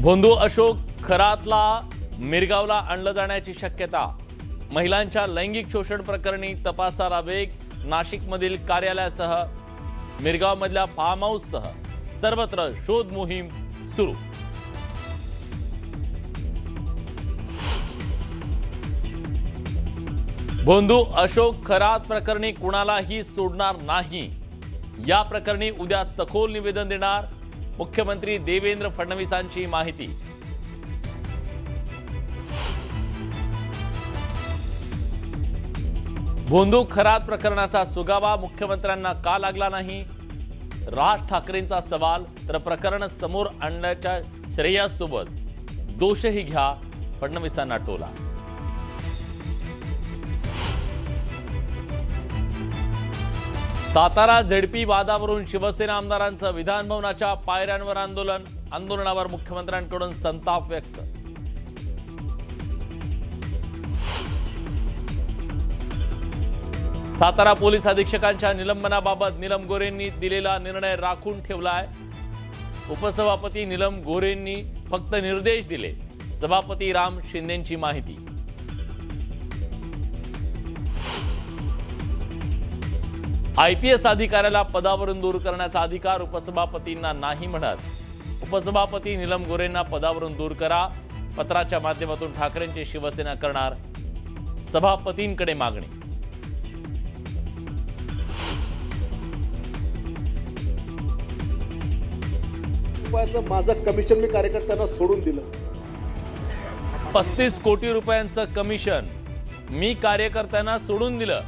भोंदू अशोक खरातला मिरगावला आणलं जाण्याची शक्यता। महिलांच्या लैंगिक शोषण प्रकरणी तपासाला वेग। नाशिकमधील कार्यालयासह मिरगावमधल्या फार्म हाऊससह सर्वत्र शोध मोहीम सुरू। भोंदू अशोक खरात प्रकरणी कुणालाही सोडणार नाही। या प्रकरणी उद्या सखोल निवेदन देणार मुख्यमंत्री देवेंद्र फडणवीसांची माहिती। भोंदू खरात प्रकरणाचा सुगावा मुख्यमंत्र्यांना का लागला नाही? राज ठाकरेंचा सवाल। तर प्रकरण समोर आणण्याच्या श्रेयासोबत दोषही घ्या, फडणवीसांना टोला। सातारा झेडपी वादावरून शिवसेना आमदारांचं विधान भवनाच्या पायऱ्यांवर आंदोलनावर मुख्यमंत्र्यांकडून संताप व्यक्त। सातारा पोलीस अधीक्षकांच्या निलंबनाबाबत नीलम गोरेंनी दिलेला निर्णय राखून ठेवलाय। उपसभापती नीलम गोरेंनी फक्त निर्देश दिले। सभापती राम शिंदेंची माहिती। IPS अधिकाऱ्याला पदावरून दूर करण्याचा अधिकार उपसभापतींना नाही म्हणत उपसभापती नीलम गोरेंना पदावरून दूर करा। पत्राच्या माध्यमातून ठाकरेंची शिवसेना करणार सभापतींकडे मागणी। माझं कमिशन मी कार्यकर्त्यांना सोडून दिलं। 35 कोटी रुपयांचं कमिशन मी कार्यकर्त्यांना सोडून दिलं।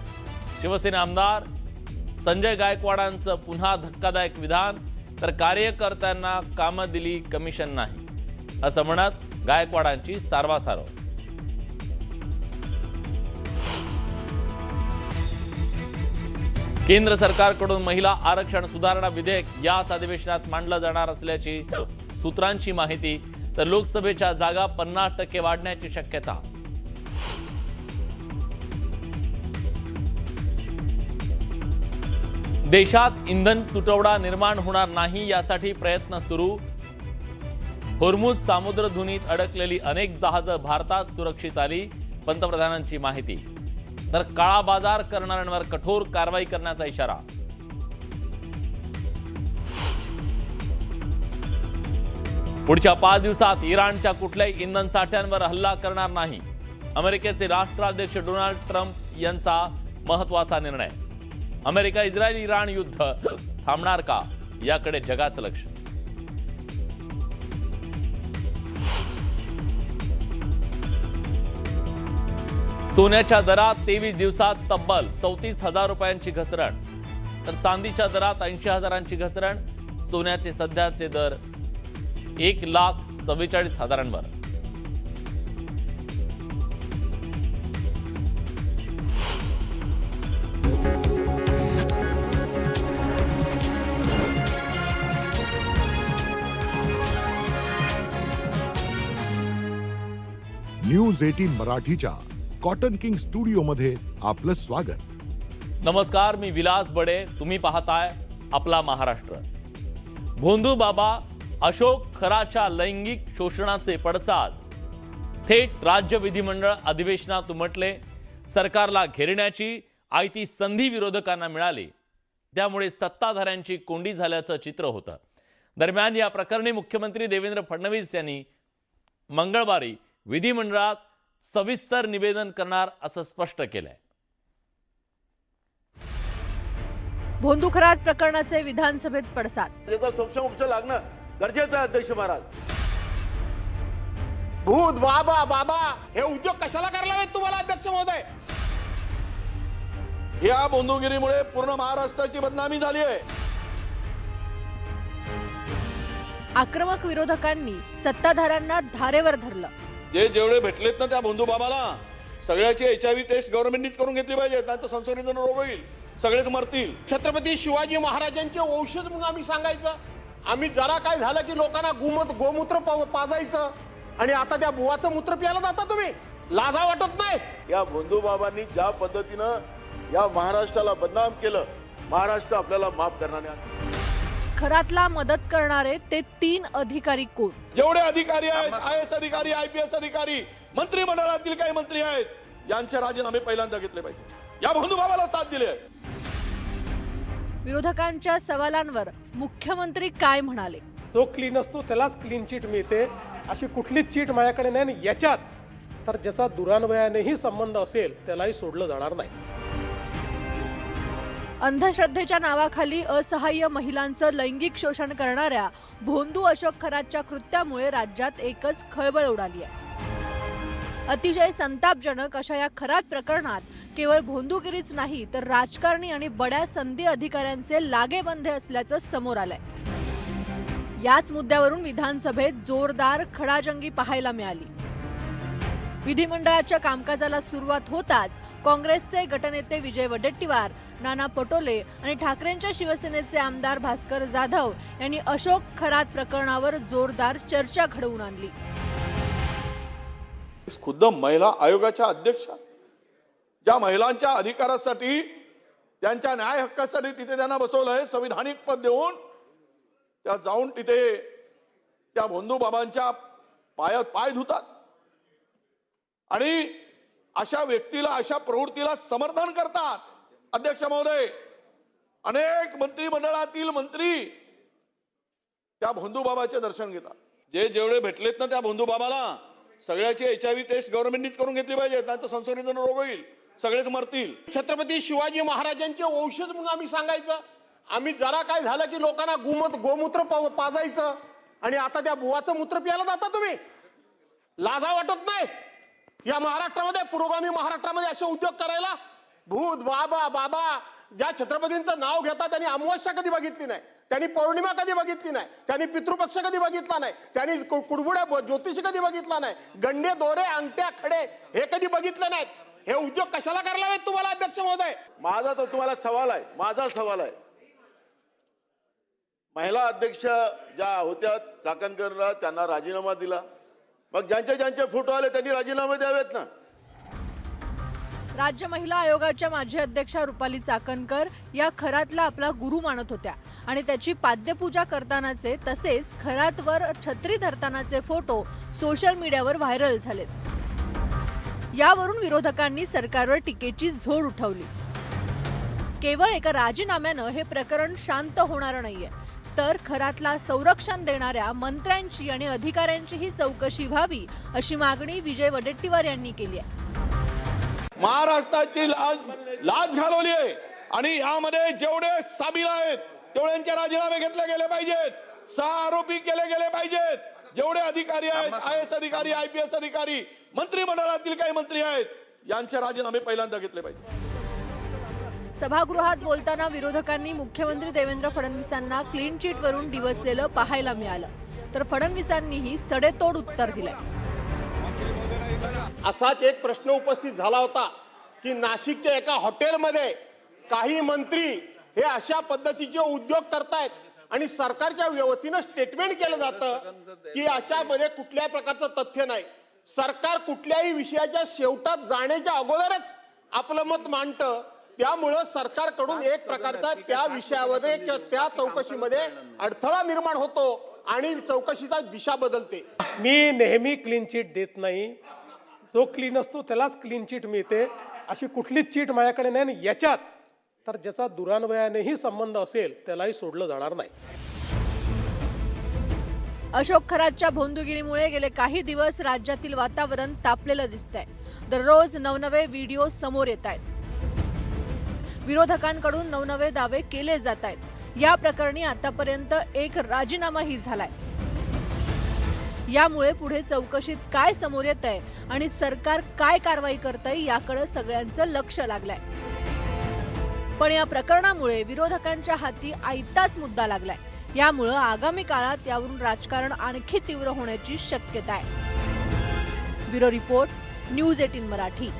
शिवसेना आमदार संजय गायकवाडांचं पुन्हा धक्कादायक विधान। तर कार्यकर्त्यांना कामं दिली, कमिशन नाही असं म्हणत गायकवाडांची सारवासारव। केंद्र सरकारकडून महिला आरक्षण सुधारणा विधेयक याच अधिवेशनात मांडलं जाणार असल्याची सूत्रांची माहिती। तर लोकसभेच्या जागा 50% वाढण्याची शक्यता। देशात इंधन तुटवडा निर्माण होणार नाही यासाठी प्रयत्न सुरू। होर्मुझ सामुद्रधुनीत अडकलेली अनेक जहाजं भारतात सुरक्षित आली, पंतप्रधानांची माहिती। तर काळा बाजार करणाऱ्यांवर कठोर कारवाई करण्याचा इशारा। पुढच्या 5 दिवसात इराणच्या कुठल्याही इंधन साठ्यांवर हल्ला करणार नाही, अमेरिकेचे राष्ट्राध्यक्ष डोनाल्ड ट्रम्प यांचा महत्त्वाचा निर्णय। अमेरिका इस्रायल इराण युद्ध थांबणार का, याकडे जगाचं लक्ष। सोन्याच्या दरात 23 दिवसात तब्बल 34,000 रुपयांची घसरण। तर चांदीच्या दरात 80,000ची घसरण। सोन्याचे सध्याचे दर 1,44,000वर। न्यूज 18 मराठीच्या कॉटन किंग स्टुडिओ मध्ये आपलं स्वागत। नमस्कार, मी विलास बडे, तुम्ही पाहताय आपला महाराष्ट्र। भोंदू बाबा अशोक खराच्या लैंगिक शोषणाचे पडसाद थेट राज्य विधिमंडळ अधिवेशनात उमटले। सरकारला घेरण्याची आयती संधी विरोधकांना मिळाली, त्यामुळे सत्ताधाऱ्यांची कोंडी झाल्याचं चित्र होतं। दरम्यान या प्रकरणी मुख्यमंत्री देवेंद्र फडणवीस यांनी मंगळवारी विधिमंडळात सविस्तर निवेदन करणार असं स्पष्ट केलंय। भोंदू खरात प्रकरणाचे विधानसभेत पडसाद। याचा सोक्षमोक्ष लागणं गरजेचं आहे अध्यक्ष महाराज। भूत बाबा बाबा हे उद्योग कशाला करायला हवेत तुम्हाला अध्यक्ष महोदय? या भोंदूगिरीमुळे पूर्ण महाराष्ट्राची बदनामी झाली आहे। आक्रमक विरोधकांनी सत्ताधाऱ्यांना धारेवर धरलं। जे जेवढे भेटलेत ना त्या भोंदू बाबाला सगळ्याची HIV टेस्ट गव्हर्नमेंटनीच करून घेतली पाहिजे, नाहीतर संसर्गजन्य रोग होईल, सगळेच मरतील। छत्रपती शिवाजी महाराजांचे वंशज म्हणून आम्ही सांगायचं। आम्ही जरा काय झालं की लोकांना गोमूत्र पाजायचं आणि आता त्या बुवाचं मूत्र प्यायला जाता तुम्ही? लाजा वाटत नाही? या भोंदू बाबांनी ज्या पद्धतीनं या महाराष्ट्राला बदनाम केलं, महाराष्ट्र आपल्याला माफ करणार नाही। खरातला मदत करणारे ते 3 अधिकारी कोण? जेवढे अधिकारी आहेत, IAS अधिकारी, IPS अधिकारी, मंत्रिमंडळातील काही मंत्री आहेत, यांचे राजीनामे पहिल्यांदा घेतले पाहिजे. या बंधुभावाला साथ दिली आहे. विरोधकांच्या सवालांवर मुख्यमंत्री काय म्हणाले? जो क्लीन असतो त्यालाच क्लीन चिट मिळते, अशी कुठलीच चिट माझ्याकडे नाही. आणि याच्यात तर ज्याचा दुरान्वयानेही संबंध असेल त्यालाही सोडलं जाणार नाही. अंधश्रद्धेच्या नावाखाली असहाय्य महिलांचं लैंगिक शोषण करणाऱ्या भोंदू अशोक खरातच्या कृत्यामुळे राज्यात एकच खळबळ उडाली आहे. अतिशय संतापजनक अशा या खरात प्रकरणात केवळ भोंदूगिरीच नाही तर राजकारणी आणि बड्या संधी अधिकाऱ्यांचे लागेबंधे असल्याचं समोर आलंय. याच मुद्द्यावरून विधानसभेत जोरदार खडाजंगी पाहायला मिळाली. विधिमंडळाच्या कामकाजाला सुरुवात होताच काँग्रेसचे गटनेते विजय वडेट्टीवार, नाना पटोले आणि ठाकरेंच्या शिवसेनेचे आमदार भास्कर जाधव यांनी अशोक खरात प्रकरणावर जोरदार चर्चा घडवून आणली. खुद्द महिला आयोगाच्या अध्यक्षा ज्या महिलांच्या अधिकारासाठी, त्यांच्या न्याय हक्कासाठी तिथे त्यांना बसवलंय, संविधानिक पद देऊन त्या जाऊन तिथे त्या भोंदू बाबांच्या पायात पाय धुतात आणि अशा व्यक्तीला, अशा प्रवृत्तीला समर्थन करतात. अध्यक्ष महोदय, अनेक मंत्रिमंडळातील मंत्री त्या भोंदू बाबाचे दर्शन घेतात. जे जेवढे भेटलेत ना त्या भोंदू बाबाला, सगळ्याची HIV टेस्ट गव्हर्नमेंटनीच करून घेतली पाहिजे, नाही तर संसर्गजन्य रोग होईल, सगळेच मरतील. छत्रपती शिवाजी महाराजांचे वंशज म्हणून आम्ही सांगायचं. आम्ही जरा काय झालं की लोकांना गोमूत्र पाजायचं आणि आता त्या बुवाचं मूत्र प्यायला जाता तुम्ही. लाजा वाटत नाही या महाराष्ट्रामध्ये, पुरोगामी महाराष्ट्रामध्ये असे उद्योग करायला? भूत बाबा बाबा ज्या छत्रपतींचं नाव घेतात त्यांनी अमावस्या कधी बघितली नाही, त्यांनी पौर्णिमा कधी बघितली नाही, त्यांनी पितृपक्ष कधी बघितला नाही, त्यांनी कुडबुड्या ज्योतिषी कधी बघितला नाही, गंडे दोरे अंगठ्या खडे हे कधी बघितले नाहीत. हे उद्योग कशाला करायला हवेत तुम्हाला अध्यक्ष महोदय? माझा तर तुम्हाला सवाल आहे, माझा सवाल आहे. महिला अध्यक्ष ज्या होत्या चाकणकरला, त्यांना राजीनामा दिला. मग ज्यांचे फोटो आले त्यांनी राजीनामे द्यावेत ना. राज्य महिला आयोगाच्या माजी अध्यक्षा रुपाली चाकणकर या खरातला आपला गुरु मानत होत्या आणि त्याची पाद्यपूजा करतानाचे तसेच खरातवर छत्री धरतानाचे फोटो सोशल मीडियावर व्हायरल झालेत. यावरून विरोधकांनी सरकारवर टीकेची झोड उठवली. केवळ एका राजीनाम्यानं हे प्रकरण शांत होणार नाहीये, तर खरातला संरक्षण देणाऱ्या मंत्र्यांची आणि अधिकाऱ्यांचीही चौकशी व्हावी अशी मागणी विजय वडेट्टीवार यांनी केली आहे. महाराष्ट्राची लाज घालवली आहे आणि यामध्ये जेवढे सामील आहेत तेवढ्यांचे राजीनामे घेतले गेले पाहिजेत. 6 आरोपी केले गेले पाहिजेत. जेवढे अधिकारी आहेत, IAS अधिकारी, IPS अधिकारी, मंत्रिमंडळातील काही मंत्री आहेत, यांचे राजीनामे पहिल्यांदा घेतले पाहिजे. सभागृहात बोलताना विरोधकांनी मुख्यमंत्री देवेंद्र फडणवीसांना क्लीन चिट वरून डिवचलेलं पाहायला मिळालं, तर फडणवीसांनीही सडेतोड उत्तर दिलंय. असाच एक प्रश्न उपस्थित झाला होता की नाशिकच्या एका हॉटेलमध्ये काही मंत्री हे अशा पद्धतीचे उद्योग करतायत आणि सरकारच्या वतीनं स्टेटमेंट केलं जातं की याच्यामध्ये कुठल्याही प्रकारचं तथ्य नाही. सरकार कुठल्याही विषयाच्या शेवटात जाण्याच्या अगोदरच आपलं मत मांडतं. त्यामुळं सरकारकडून एक प्रकारचा त्या विषयामध्ये किंवा त्या चौकशीमध्ये अडथळा निर्माण होतो आणि चौकशीचा दिशा बदलते. मी नेहमी क्लीन चिट देत नाही. जो क्लीन असतो त्यालाच क्लीन चिट मिळते, अशी कुठलीच चिट माझ्याकडे नाही. आणि याच्यात तर ज्याचा दुरान्वयानेही संबंध असेल त्यालाही सोडलं जाणार नाही. अशोक खरातच्या भोंदूगिरीमुळे गेले काही दिवस राज्यातील वातावरण तापलेलं दिसतंय. दररोज नवनवे व्हिडिओ समोर येत आहेत. विरोधकांकडून नवनवे दावे केले जात आहेत. या प्रकरणी आतापर्यंत एक राजीनामाही झालाय. यामुळे पुढे चौकशीत काय समोर येतंय आणि सरकार काय कारवाई करतंय याकडे सगळ्यांचं लक्ष लागलंय. पण या प्रकरणामुळे विरोधकांच्या हाती आयताच मुद्दा लागलाय. यामुळे आगामी काळात यावरून राजकारण आणखी तीव्र होण्याची शक्यता आहे. Bureau report, news 18 Marathi.